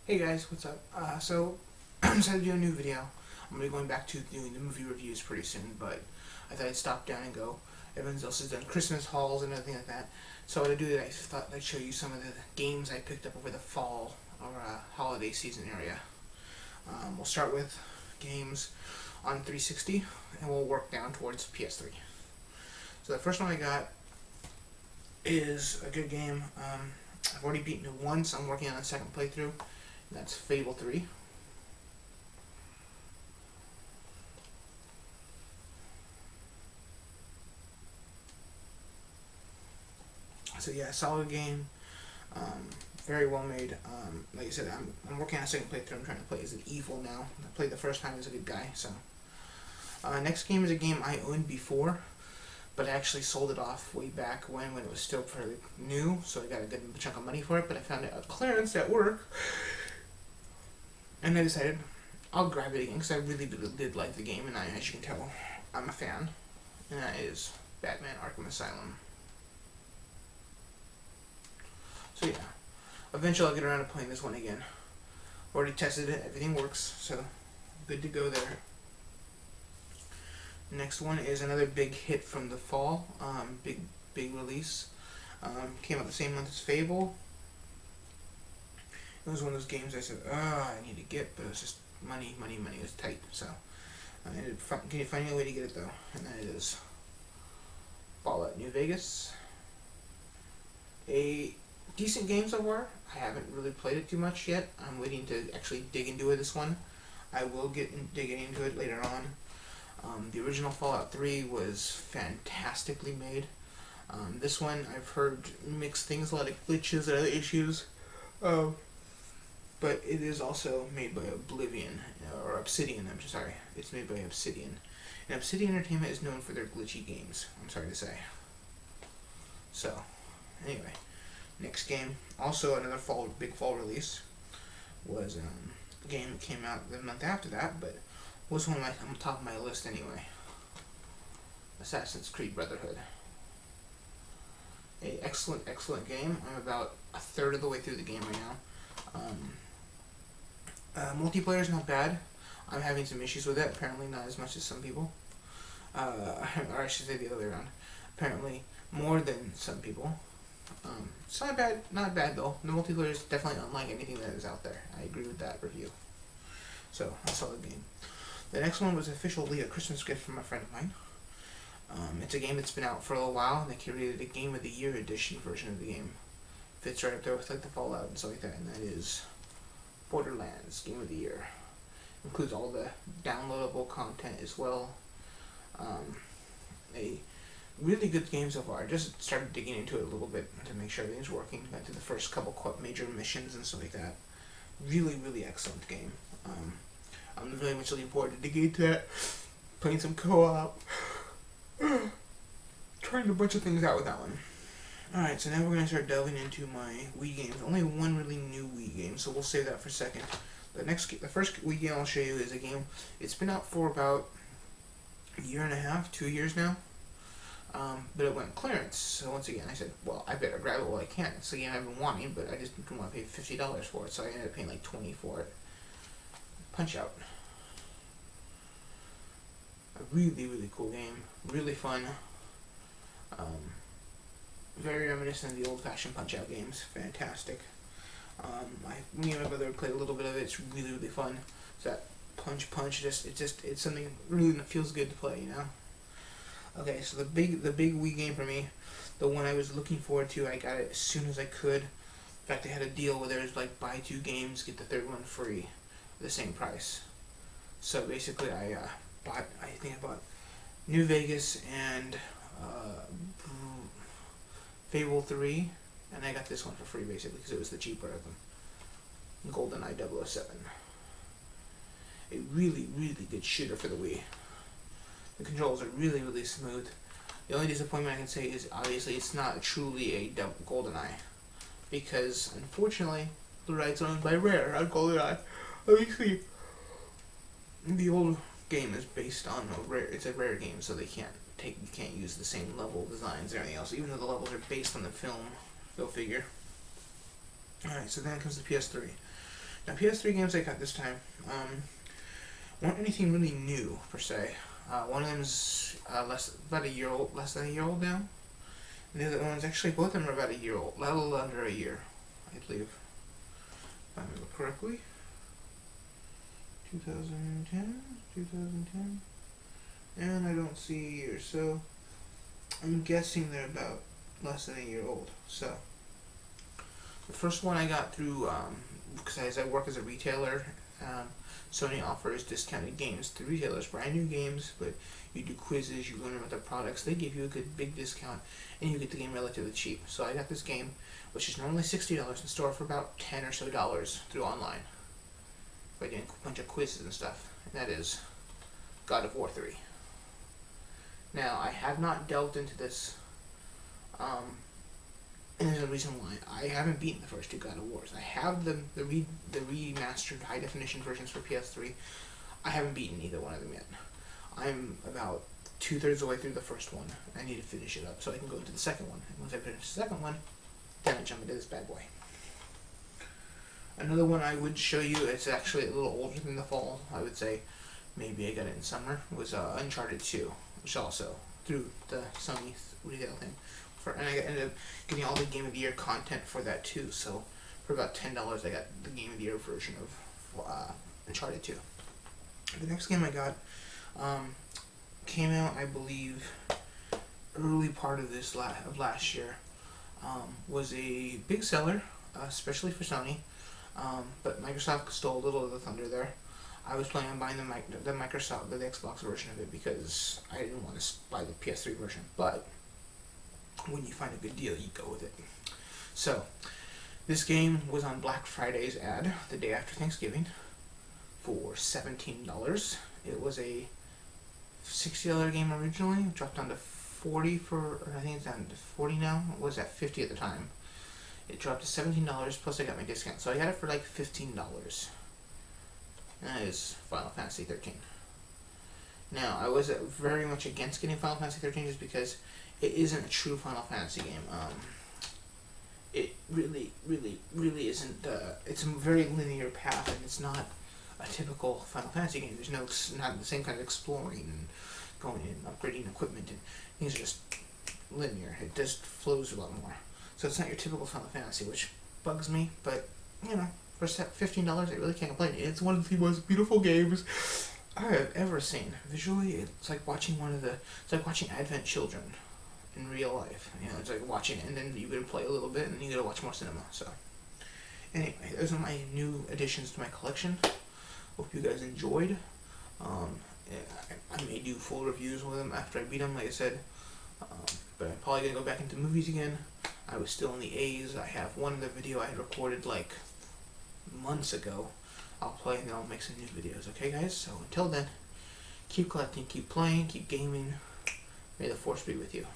Hey guys, what's up? So I decided to do a new video. I'm gonna be going back to doing the movie reviews pretty soon, but I thought I'd stop down and go. Everyone else has done Christmas hauls and everything like that. So to do that, I thought I'd show you some of the games I picked up over the fall or holiday season area. We'll start with games on 360, and we'll work down towards PS3. So the first one I got is a good game. I've already beaten it once. I'm working on a second playthrough. That's Fable 3. So yeah, solid game. Very well made. Like I said, I'm working on a second playthrough. I'm trying to play as an evil now. I played the first time as a good guy. So next game is a game I owned before, but I actually sold it off way back when it was still fairly new. So I got a good chunk of money for it. But I found it at clearance at work, and I decided I'll grab it again because I really did like the game, and as you can tell, I'm a fan. And that is Batman: Arkham Asylum. So yeah, eventually I'll get around to playing this one again. Already tested it, everything works, so good to go there. Next one is another big hit from the fall, big release. Came out the same month as Fable. It was one of those games I said, I need to get, but it was just money. It was tight, so I ended up finding a way to get it though, and that is Fallout New Vegas. A decent game so far. I haven't really played it too much yet. I'm waiting to actually dig into it this one. I will get digging into it later on. The original Fallout 3 was fantastically made. This one I've heard mixed things, a lot of glitches and other issues. But it is also made by Oblivion, or Obsidian, I'm sorry. It's made by Obsidian. And Obsidian Entertainment is known for their glitchy games, I'm sorry to say. So, anyway. Next game, also another big fall release, was a game that came out the month after that, but was one on the top of my list anyway. Assassin's Creed Brotherhood. A excellent game. I'm about a third of the way through the game right now. Multiplayer is not bad. I'm having some issues with it. Apparently not as much as some people. Or I should say the other way around. Apparently more than some people. It's not bad though. The multiplayer is definitely unlike anything that is out there. I agree with that review. So, a solid game. The next one was officially a Christmas gift from a friend of mine. It's a game that's been out for a little while, and they created a Game of the Year edition version of the game. Fits right up there with like the Fallout and stuff like that, and that is Borderlands Game of the Year. Includes all the downloadable content as well. A really good game so far. I just started digging into it a little bit to make sure everything's working. Got to the first couple major missions and stuff like that. Really excellent game. I'm really much looking forward to digging into that. Playing some co-op. Trying a bunch of things out with that one. Alright, so now we're going to start delving into my Wii games. Only one really new Wii game, so we'll save that for a second. The first Wii game I'll show you is a game. It's been out for about a year and a half, 2 years now. But it went clearance, so once again I said, well, I better grab it while I can. It's a game I've been wanting, but I just didn't want to pay $50 for it, so I ended up paying like $20 for it. Punch-Out. A really cool game. Really fun. Very reminiscent of the old-fashioned Punch-Out games. Fantastic. Me and my brother played a little bit of it. It's really fun. It's that punch. It's something really that feels good to play, you know. Okay, so the big Wii game for me, the one I was looking forward to, I got it as soon as I could. In fact, they had a deal where there was like buy 2 games, get the third one free, for the same price. So basically, I bought New Vegas and Fable 3, and I got this one for free basically because it was the cheaper of them. GoldenEye 007. A really good shooter for the Wii. The controls are really smooth. The only disappointment I can say is obviously it's not truly a GoldenEye, because unfortunately the rights are owned by Rare on GoldenEye. Obviously, the old game is based on a Rare. It's a Rare game, so you can't use the same level designs or anything else. Even though the levels are based on the film, go figure. Alright, so then comes the PS3. Now, PS3 games I got this time weren't anything really new per se. One of them's about a year old, less than a year old now. And the other one's actually both of them are about a year old, a little under a year, I believe. If I remember correctly. 2010, and I don't see a year, so I'm guessing they're about less than a year old. So the first one I got through, because as I work as a retailer, Sony offers discounted games to retailers, brand new games, but you do quizzes, you learn about the products, they give you a good big discount, and you get the game relatively cheap. So I got this game, which is normally $60 in store, for about $10 or so through online, by doing a bunch of quizzes and stuff, and that is God of War 3. Now, I have not delved into this, and there's a reason why. I haven't beaten the first two God of Wars. I have the remastered high definition versions for PS3. I haven't beaten either one of them yet. I'm about 2/3 of the way through the first one. I need to finish it up so I can go into the second one. And once I finish the second one, then I jump into this bad boy. Another one I would show you, it's actually a little older than the fall, I would say. Maybe I got it in summer, was Uncharted 2, which also, through the Sony retail thing. And I ended up getting all the Game of the Year content for that too, so for about $10 I got the Game of the Year version of Uncharted 2. The next game I got came out, I believe, early part of last year. Was a big seller, especially for Sony, but Microsoft stole a little of the thunder there. I was planning on buying the Xbox version of it because I didn't want to buy the PS3 version, but when you find a good deal, you go with it. So, this game was on Black Friday's ad the day after Thanksgiving for $17. It was a $60 game originally, dropped down to 40 for, I think it's down to 40 now. It was at 50 at the time. It dropped to $17, plus I got my discount, so I got it for like $15. And that is Final Fantasy 13. Now, I was very much against getting Final Fantasy 13 just because it isn't a true Final Fantasy game. It really isn't. It's a very linear path, and it's not a typical Final Fantasy game. There's not the same kind of exploring and going and upgrading equipment, and things are just linear. It just flows a lot more. So it's not your typical Final Fantasy, which bugs me, but, you know, for $15, I really can't complain. It's one of the most beautiful games I have ever seen. Visually, it's like watching Advent Children in real life. You know, it's like watching it, and then you gotta play a little bit, and then you gotta watch more cinema. So, anyway, those are my new additions to my collection. Hope you guys enjoyed. I may do full reviews with them after I beat them, like I said. But I'm probably gonna go back into movies again. I was still in the A's. I have one other video I had recorded like months ago. I'll play and then I'll make some new videos. Okay, guys? So until then, keep collecting, keep playing, keep gaming. May the force be with you.